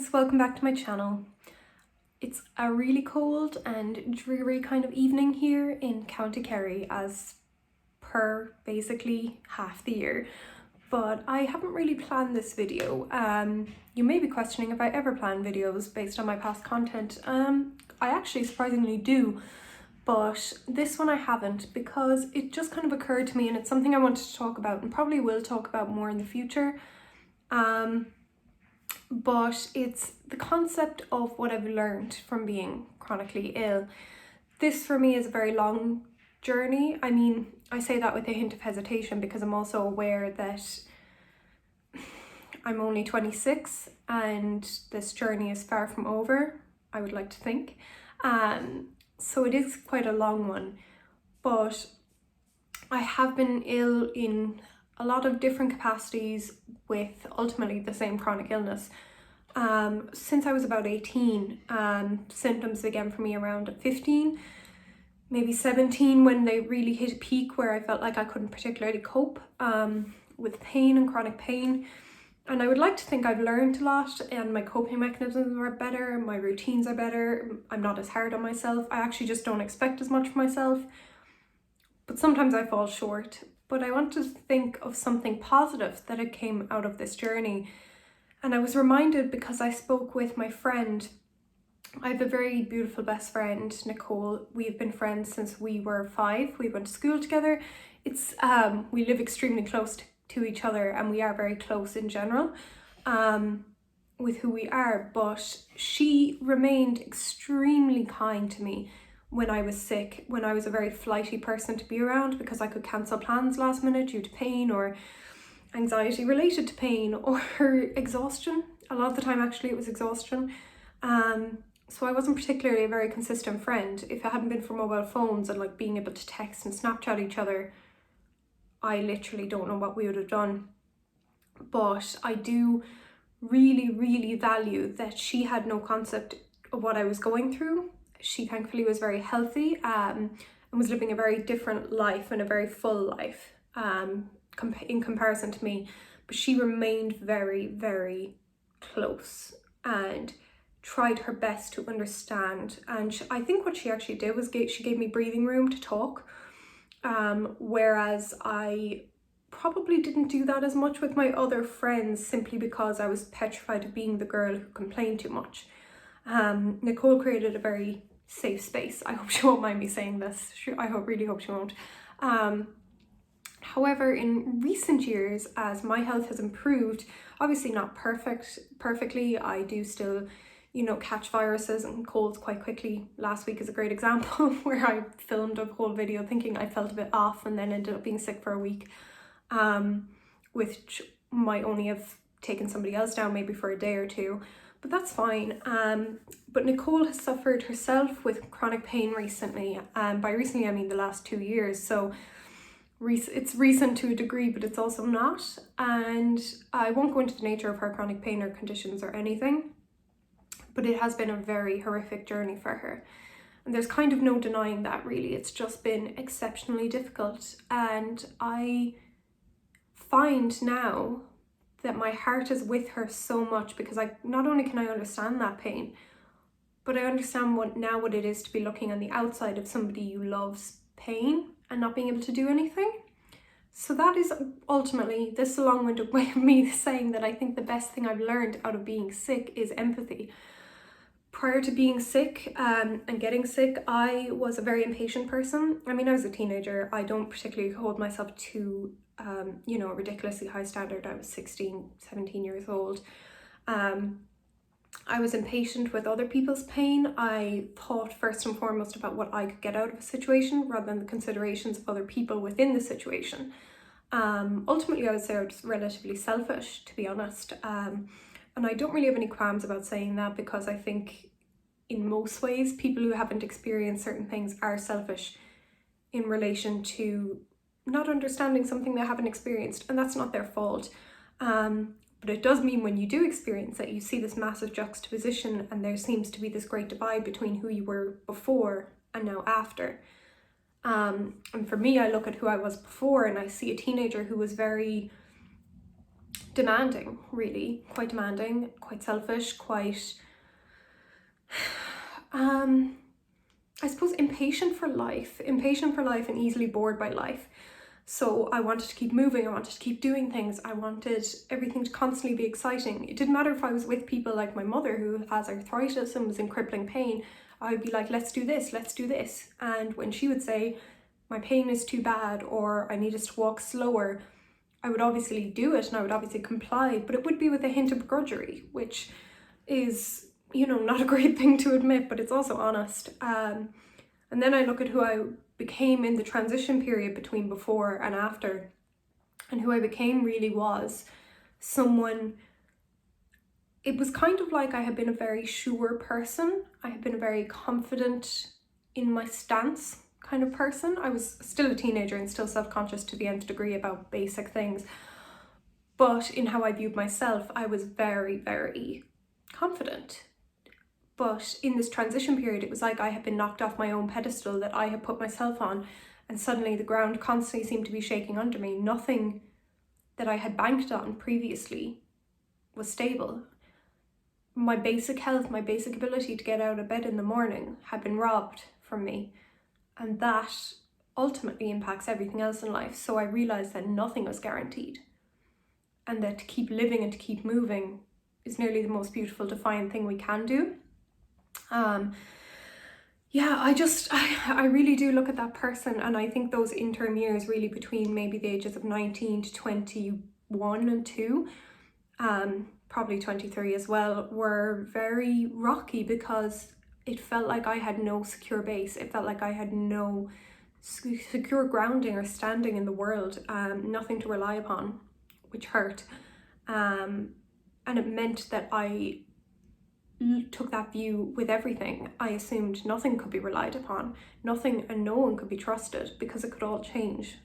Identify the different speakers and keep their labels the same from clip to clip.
Speaker 1: guys, welcome back to my channel. It's a really cold and dreary kind of evening here in County Kerry, as per basically half the year, but I haven't really planned this video. You may be questioning if I ever plan videos based on my past content. I actually surprisingly do, but this one I haven't, because it just kind of occurred to me and it's something I wanted to talk about and probably will talk about more in the future. But it's the concept of what I've learned from being chronically ill. This for me is a very long journey. I mean, I say that with a hint of hesitation because I'm also aware that I'm only 26 and this journey is far from over, I would like to think. So it is quite a long one, but I have been ill in a lot of different capacities with ultimately the same chronic illness. Since I was about 18, symptoms began for me around 15, maybe 17, when they really hit a peak where I felt like I couldn't particularly cope with pain and chronic pain. And I would like to think I've learned a lot and my coping mechanisms are better, my routines are better, I'm not as hard on myself, I actually just don't expect as much for myself. But sometimes I fall short. But I want to think of something positive that it came out of this journey. And I was reminded because I spoke with my friend. I have a very beautiful best friend, Nicole. We've been friends since we were 5. We went to school together. We live extremely close to each other and we are very close in general with who we are. But she remained extremely kind to me when I was sick, when I was a very flighty person to be around because I could cancel plans last minute due to pain or anxiety related to pain or exhaustion. A lot of the time actually it was exhaustion. So I wasn't particularly a very consistent friend. If it hadn't been for mobile phones and like being able to text and Snapchat each other, I literally don't know what we would have done. But I do really value that she had no concept of what I was going through. She thankfully was very healthy and was living a very different life and a very full life in comparison to me. But she remained very close and tried her best to understand. And I think what she actually did was she gave me breathing room to talk, whereas I probably didn't do that as much with my other friends simply because I was petrified of being the girl who complained too much. Nicole created a very safe space. I hope she won't mind me saying this. I really hope she won't. However, in recent years, as my health has improved, obviously not perfectly, I do still, catch viruses and colds quite quickly. Last week is a great example where I filmed a whole video thinking I felt a bit off and then ended up being sick for a week, which might only have taken somebody else down maybe for a day or two. But that's fine. But Nicole has suffered herself with chronic pain recently. By recently, I mean the last 2 years. So it's recent to a degree, but it's also not. And I won't go into the nature of her chronic pain or conditions or anything, but it has been a very horrific journey for her. And there's kind of no denying that, really. It's just been exceptionally difficult. And I find now that my heart is with her so much because not only can I understand that pain, but I understand what it is to be looking on the outside of somebody you love's pain and not being able to do anything. So that is ultimately, this is a long-winded way of me saying that I think the best thing I've learned out of being sick is empathy. Prior to being sick and getting sick, I was a very impatient person. I mean, I was a teenager. I don't particularly hold myself to a ridiculously high standard. I was 16, 17 years old. I was impatient with other people's pain. I thought first and foremost about what I could get out of a situation rather than the considerations of other people within the situation. Ultimately, I would say I was relatively selfish, to be honest. And I don't really have any qualms about saying that because I think in most ways, people who haven't experienced certain things are selfish in relation to not understanding something they haven't experienced, and that's not their fault. But it does mean when you do experience it, you see this massive juxtaposition and there seems to be this great divide between who you were before and now after. And for me, I look at who I was before and I see a teenager who was very demanding, really, quite demanding, quite selfish, quite, I suppose impatient for life and easily bored by life. So I wanted to keep moving, I wanted to keep doing things, I wanted everything to constantly be exciting. It didn't matter if I was with people like my mother who has arthritis and was in crippling pain. I would be like, let's do this. And when she would say, my pain is too bad, or I need us to walk slower, I would obviously do it and I would obviously comply, but it would be with a hint of begrudgery, which is, not a great thing to admit, but it's also honest. And then I look at who I became in the transition period between before and after, and who I became really was someone, it was kind of like I had been a very sure person. I had been a very confident in my stance kind of person. I was still a teenager and still self-conscious to the nth degree about basic things, but in how I viewed myself, I was very, very confident. But in this transition period, it was like I had been knocked off my own pedestal that I had put myself on, and suddenly the ground constantly seemed to be shaking under me. Nothing that I had banked on previously was stable. My basic health, my basic ability to get out of bed in the morning had been robbed from me, and that ultimately impacts everything else in life. So I realized that nothing was guaranteed, and that to keep living and to keep moving is nearly the most beautiful, defiant thing we can do. I really do look at that person, and I think those interim years, really between maybe the ages of 19 to 21 and 2, probably 23 as well, were very rocky because it felt like I had no secure base. It felt like I had no secure grounding or standing in the world, nothing to rely upon, which hurt. And it meant that I took that view with everything. I assumed nothing could be relied upon, nothing and no one could be trusted because it could all change.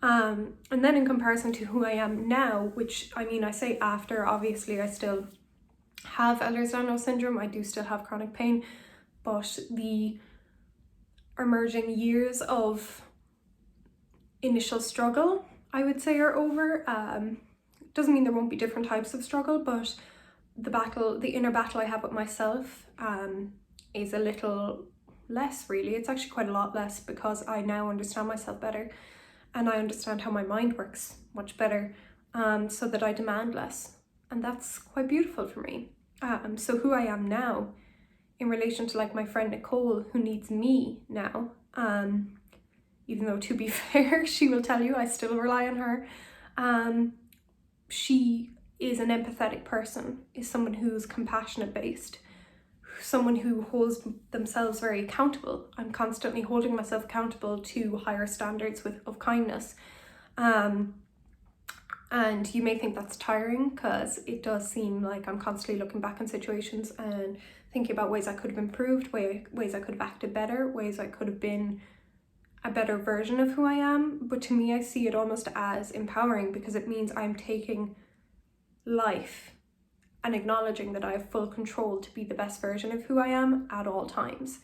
Speaker 1: And then in comparison to who I am now, which I say after, obviously I still have Ehlers-Danlos syndrome, I do still have chronic pain, but the emerging years of initial struggle, I would say, are over. Doesn't mean there won't be different types of struggle, but the inner battle I have with myself is a little less, really. It's actually quite a lot less, because I now understand myself better and I understand how my mind works much better, so that I demand less, and that's quite beautiful for me. So who I am now in relation to, like, my friend Nicole, who needs me now, even though, to be fair, she will tell you I still rely on her. She is an empathetic person, is someone who's compassionate based, someone who holds themselves very accountable. I'm constantly holding myself accountable to higher standards of kindness. And you may think that's tiring, because it does seem like I'm constantly looking back on situations and thinking about ways I could have improved, ways I could have acted better, ways I could have been a better version of who I am. But to me, I see it almost as empowering, because it means I'm taking life and acknowledging that I have full control to be the best version of who I am at all times.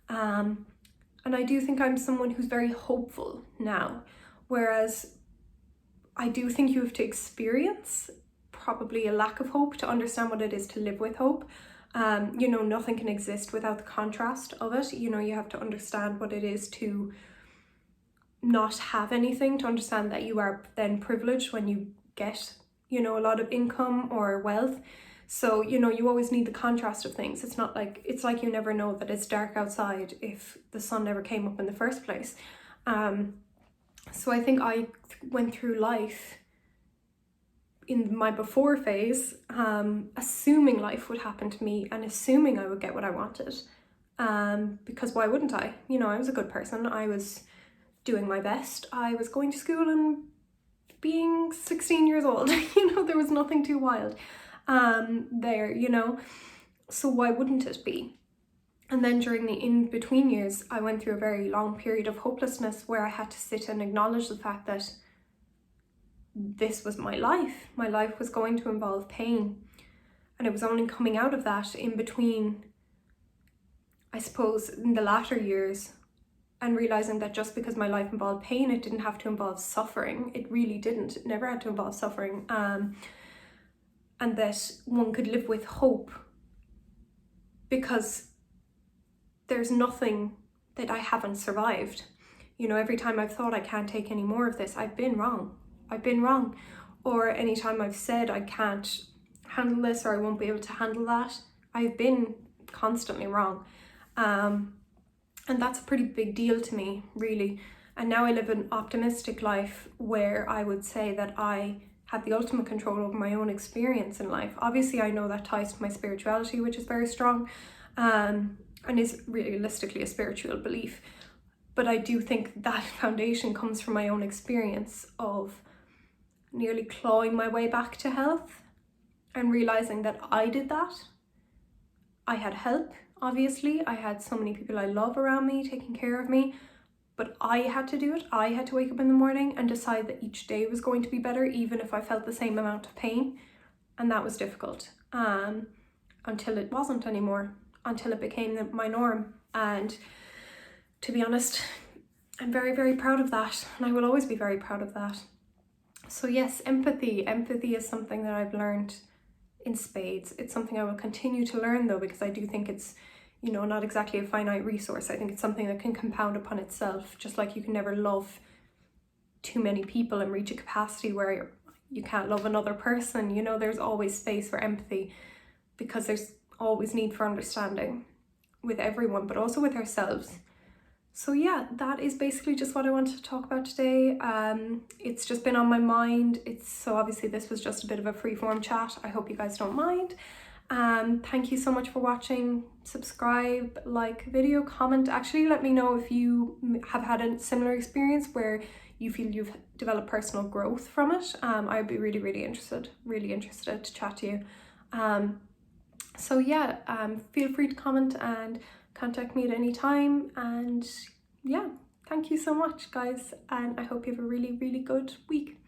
Speaker 1: And I do think I'm someone who's very hopeful now, whereas I do think you have to experience probably a lack of hope to understand what it is to live with hope. Nothing can exist without the contrast of it. You have to understand what it is to not have anything, to understand that you are then privileged when you get, a lot of income or wealth. So, you always need the contrast of things. It's like you never know that it's dark outside if the sun never came up in the first place. So I think I went through life in my before phase, assuming life would happen to me and assuming I would get what I wanted. Because why wouldn't I? I was a good person. I was doing my best. I was going to school and being 16 years old. There was nothing too wild there, so why wouldn't it be? And then during the in-between years, I went through a very long period of hopelessness where I had to sit and acknowledge the fact that this was my life. My life was going to involve pain. And it was only coming out of that in between, I suppose, in the latter years, and realizing that just because my life involved pain, it didn't have to involve suffering. It really didn't. It never had to involve suffering. and that one could live with hope, because there's nothing that I haven't survived. You know, every time I've thought I can't take any more of this, I've been wrong. Or anytime I've said I can't handle this or I won't be able to handle that, I've been constantly wrong. And that's a pretty big deal to me, really. And now I live an optimistic life where I would say that I have the ultimate control over my own experience in life. Obviously, I know that ties to my spirituality, which is very strong, and is realistically a spiritual belief. But I do think that foundation comes from my own experience of nearly clawing my way back to health and realizing that I did that. I had help, obviously. I had so many people I love around me taking care of me, but I had to do it. I had to wake up in the morning and decide that each day was going to be better, even if I felt the same amount of pain. And that was difficult, until it wasn't anymore, until it became my norm. And to be honest, I'm very, very proud of that, and I will always be very proud of that. So yes, empathy is something that I've learned in spades. It's something I will continue to learn, though, because I do think it's, you know, not exactly a finite resource. I think it's something that can compound upon itself, just like you can never love too many people and reach a capacity where you can't love another person. You know, there's always space for empathy, because there's always need for understanding with everyone, but also with ourselves. So yeah, that is basically just what I wanted to talk about today. It's just been on my mind. So obviously this was just a bit of a free-form chat. I hope you guys don't mind. Thank you so much for watching. Subscribe, like video, comment. Actually, let me know if you have had a similar experience where you feel you've developed personal growth from it. I'd be really interested to chat to you. So yeah, feel free to comment and contact me at any time. And yeah, thank you so much, guys, and I hope you have a really good week.